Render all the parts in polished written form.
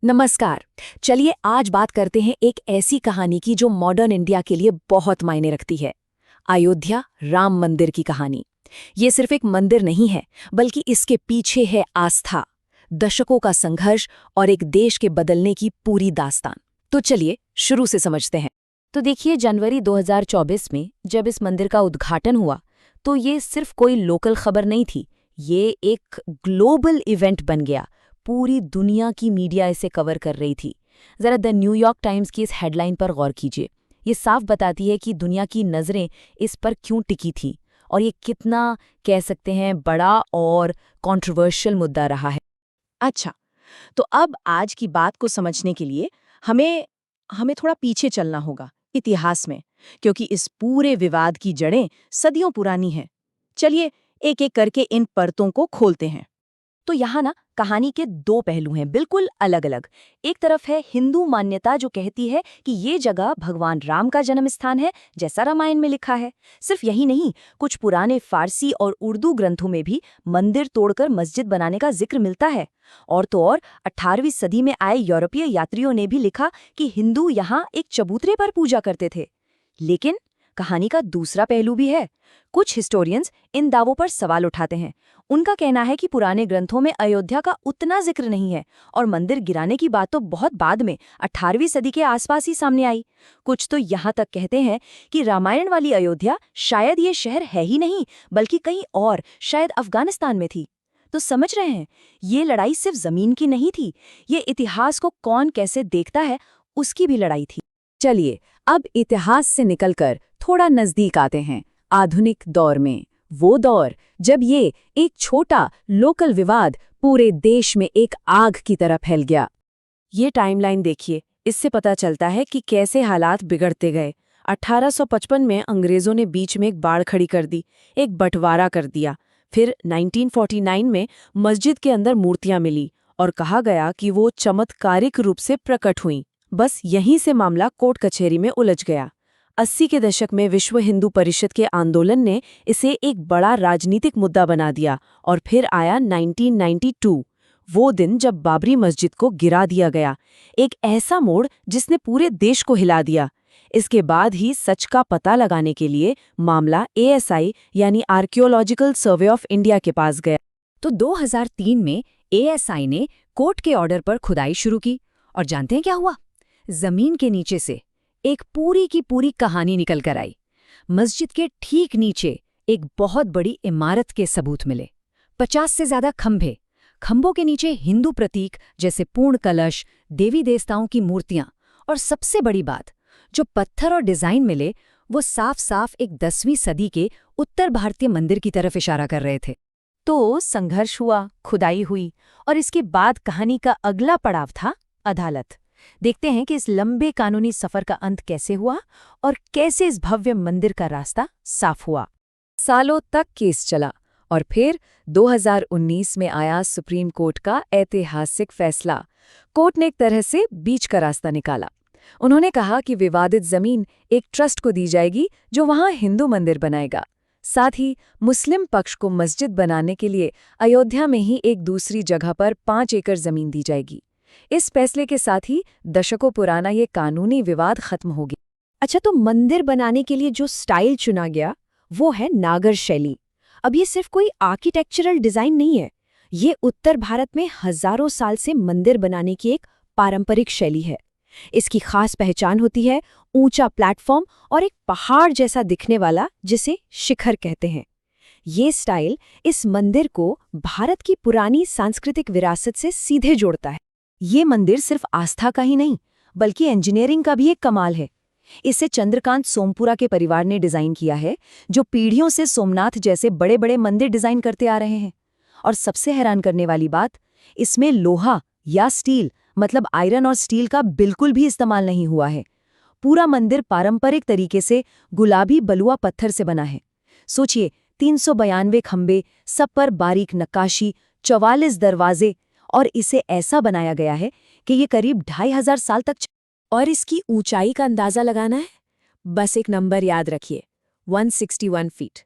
नमस्कार। चलिए आज बात करते हैं एक ऐसी कहानी की जो मॉडर्न इंडिया के लिए बहुत मायने रखती है। अयोध्या राम मंदिर की कहानी। ये सिर्फ एक मंदिर नहीं है, बल्कि इसके पीछे है आस्था, दशकों का संघर्ष और एक देश के बदलने की पूरी दास्तान। तो चलिए शुरू से समझते हैं। तो देखिए, जनवरी 2024 में जब इस मंदिर का उद्घाटन हुआ तो ये सिर्फ कोई लोकल खबर नहीं थी, ये एक ग्लोबल इवेंट बन गया। पूरी दुनिया की मीडिया इसे कवर कर रही थी। जरा द न्यूयॉर्क टाइम्स की इस हेडलाइन पर गौर कीजिए। ये साफ बताती है कि दुनिया की नज़रें इस पर क्यों टिकी थी और ये कितना, कह सकते हैं, बड़ा और कंट्रोवर्शियल मुद्दा रहा है। अच्छा, तो अब आज की बात को समझने के लिए हमें हमें थोड़ा पीछे चलना होगा इतिहास में, क्योंकि इस पूरे विवाद की जड़ें सदियों पुरानी हैं। चलिए एक-एक करके इन परतों को खोलते हैं। तो यहाँ ना कहानी के दो पहलू हैं, बिल्कुल अलग अलग। एक तरफ है हिंदू मान्यता जो कहती है कि ये जगह भगवान राम का जन्म स्थान है, जैसा रामायण में लिखा है। सिर्फ यही नहीं, कुछ पुराने फारसी और उर्दू ग्रंथों में भी मंदिर तोड़कर मस्जिद बनाने का जिक्र मिलता है। और तो और 18वीं सदी में आए यूरोपीय यात्रियों ने भी लिखा कि हिंदू यहाँ एक चबूतरे पर पूजा करते थे। लेकिन कहानी का दूसरा पहलू भी है। कुछ हिस्टोरियंस इन दावों पर सवाल उठाते हैं। उनका कहना है कि पुराने ग्रंथों में अयोध्या का उतना जिक्र नहीं है और मंदिर गिराने की बात तो बहुत बाद में 18वीं सदी के आसपास ही सामने आई। कुछ तो यहाँ तक कहते हैं कि रामायण वाली अयोध्या शायद ये शहर है ही नहीं, बल्कि कहीं और, शायद अफगानिस्तान में थी। तो समझ रहे हैं, ये लड़ाई सिर्फ जमीन की नहीं थी, ये इतिहास को कौन कैसे देखता है उसकी भी लड़ाई थी। चलिए अब इतिहास से निकलकर थोड़ा नजदीक आते हैं, आधुनिक दौर में। वो दौर जब ये एक छोटा लोकल विवाद पूरे देश में एक आग की तरह फैल गया। ये टाइमलाइन देखिए, इससे पता चलता है कि कैसे हालात बिगड़ते गए। 1855 में अंग्रेजों ने बीच में एक बाड़ खड़ी कर दी, एक बंटवारा कर दिया। फिर 1949 में मस्जिद के अंदर मूर्तियां मिली और कहा गया कि वो चमत्कारिक रूप से प्रकट हुईं। बस यहीं से मामला कोर्ट कचहरी में उलझ गया। 80 के दशक में विश्व हिंदू परिषद के आंदोलन ने इसे एक बड़ा राजनीतिक मुद्दा बना दिया और फिर आया 1992, वो दिन जब बाबरी मस्जिद को गिरा दिया गया। एक ऐसा मोड़ जिसने पूरे देश को हिला दिया। इसके बाद ही सच का पता लगाने के लिए मामला ASI यानी आर्कियोलॉजिकल सर्वे ऑफ इंडिया के पास गया। तो 2003 में ASI ने कोर्ट के ऑर्डर पर खुदाई शुरू की और जानते हैं क्या हुआ? जमीन के नीचे से एक पूरी की पूरी कहानी निकल कर आई। मस्जिद के ठीक नीचे एक बहुत बड़ी इमारत के सबूत मिले। 50 से ज्यादा खंभे, खंभों के नीचे हिंदू प्रतीक जैसे पूर्ण कलश, देवी देवताओं की मूर्तियां, और सबसे बड़ी बात, जो पत्थर और डिजाइन मिले वो साफ साफ एक 10वीं सदी के उत्तर भारतीय मंदिर की तरफ इशारा कर रहे थे। तो संघर्ष हुआ, खुदाई हुई और इसके बाद कहानी का अगला पड़ाव था अदालत। देखते हैं कि इस लंबे कानूनी सफर का अंत कैसे हुआ और कैसे इस भव्य मंदिर का रास्ता साफ हुआ। सालों तक केस चला और फिर 2019 में आया सुप्रीम कोर्ट का ऐतिहासिक फैसला। कोर्ट ने एक तरह से बीच का रास्ता निकाला। उन्होंने कहा कि विवादित जमीन एक ट्रस्ट को दी जाएगी जो वहां हिंदू मंदिर बनाएगा। साथ ही मुस्लिम पक्ष को मस्जिद बनाने के लिए अयोध्या में ही एक दूसरी जगह पर 5 एकड़ जमीन दी जाएगी। इस फैसले के साथ ही दशकों पुराना ये कानूनी विवाद खत्म हो गया। अच्छा, तो मंदिर बनाने के लिए जो स्टाइल चुना गया वो है नागर शैली। अब ये सिर्फ कोई आर्किटेक्चरल डिजाइन नहीं है, ये उत्तर भारत में हजारों साल से मंदिर बनाने की एक पारंपरिक शैली है। इसकी खास पहचान होती है ऊंचा प्लेटफॉर्म और एक पहाड़ जैसा दिखने वाला, जिसे शिखर कहते हैं। ये स्टाइल इस मंदिर को भारत की पुरानी सांस्कृतिक विरासत से सीधे जोड़ता है। ये मंदिर सिर्फ आस्था का ही नहीं, बल्कि इंजीनियरिंग का भी एक कमाल है। इसे चंद्रकांत सोमपुरा के परिवार ने डिजाइन किया है, जो पीढ़ियों से सोमनाथ जैसे बड़े बड़े मंदिर डिजाइन करते आ रहे हैं। और सबसे हैरान करने वाली बात, इसमें लोहा या स्टील, मतलब आयरन और स्टील का बिल्कुल भी इस्तेमाल नहीं हुआ है। पूरा मंदिर पारंपरिक तरीके से गुलाबी बलुआ पत्थर से बना है। सोचिए, 392 खंबे, सब पर बारीक नक्काशी, 44 दरवाजे, और इसे ऐसा बनाया गया है कि ये करीब 2500 साल तक। और इसकी ऊंचाई का अंदाजा लगाना है, बस एक नंबर याद रखिए, 161 फीट।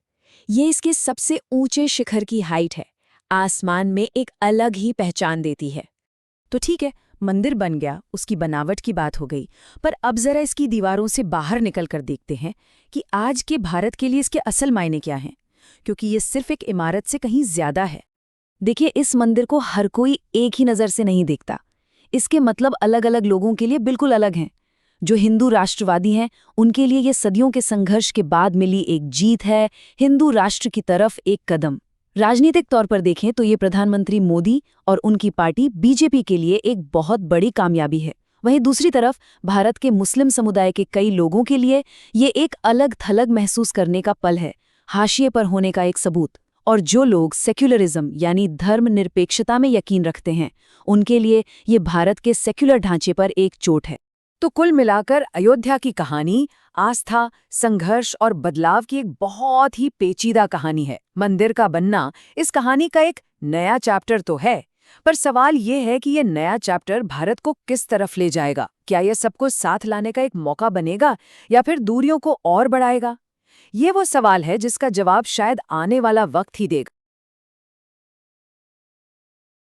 ये इसके सबसे ऊंचे शिखर की हाइट है, आसमान में एक अलग ही पहचान देती है। तो ठीक है, मंदिर बन गया, उसकी बनावट की बात हो गई, पर अब जरा इसकी दीवारों से बाहर निकल कर देखते हैं कि आज के भारत के लिए इसके असल मायने क्या हैं, क्योंकि ये सिर्फ एक इमारत से कहीं ज्यादा है। देखिए, इस मंदिर को हर कोई एक ही नज़र से नहीं देखता। इसके मतलब अलग-अलग लोगों के लिए बिल्कुल अलग हैं। जो हिंदू राष्ट्रवादी हैं, उनके लिए ये सदियों के संघर्ष के बाद मिली एक जीत है, हिंदू राष्ट्र की तरफ एक कदम। राजनीतिक तौर पर देखें तो ये प्रधानमंत्री मोदी और उनकी पार्टी बीजेपी के लिए एक बहुत बड़ी कामयाबी है। वहीं दूसरी तरफ भारत के मुस्लिम समुदाय के कई लोगों के लिए ये एक अलग थलग महसूस करने का पल है, हाशिए पर होने का एक सबूत। और जो लोग सेक्युलरिज्म यानी धर्मनिरपेक्षता में यकीन रखते हैं, उनके लिए ये भारत के सेक्युलर ढांचे पर एक चोट है। तो कुल मिलाकर अयोध्या की कहानी आस्था, संघर्ष और बदलाव की एक बहुत ही पेचीदा कहानी है। मंदिर का बनना इस कहानी का एक नया चैप्टर तो है, पर सवाल ये है कि ये नया चैप्टर भारत को किस तरफ ले जाएगा। क्या ये सबको साथ लाने का एक मौका बनेगा या फिर दूरियों को और बढ़ाएगा? ये वो सवाल है जिसका जवाब शायद आने वाला वक्त ही देगा।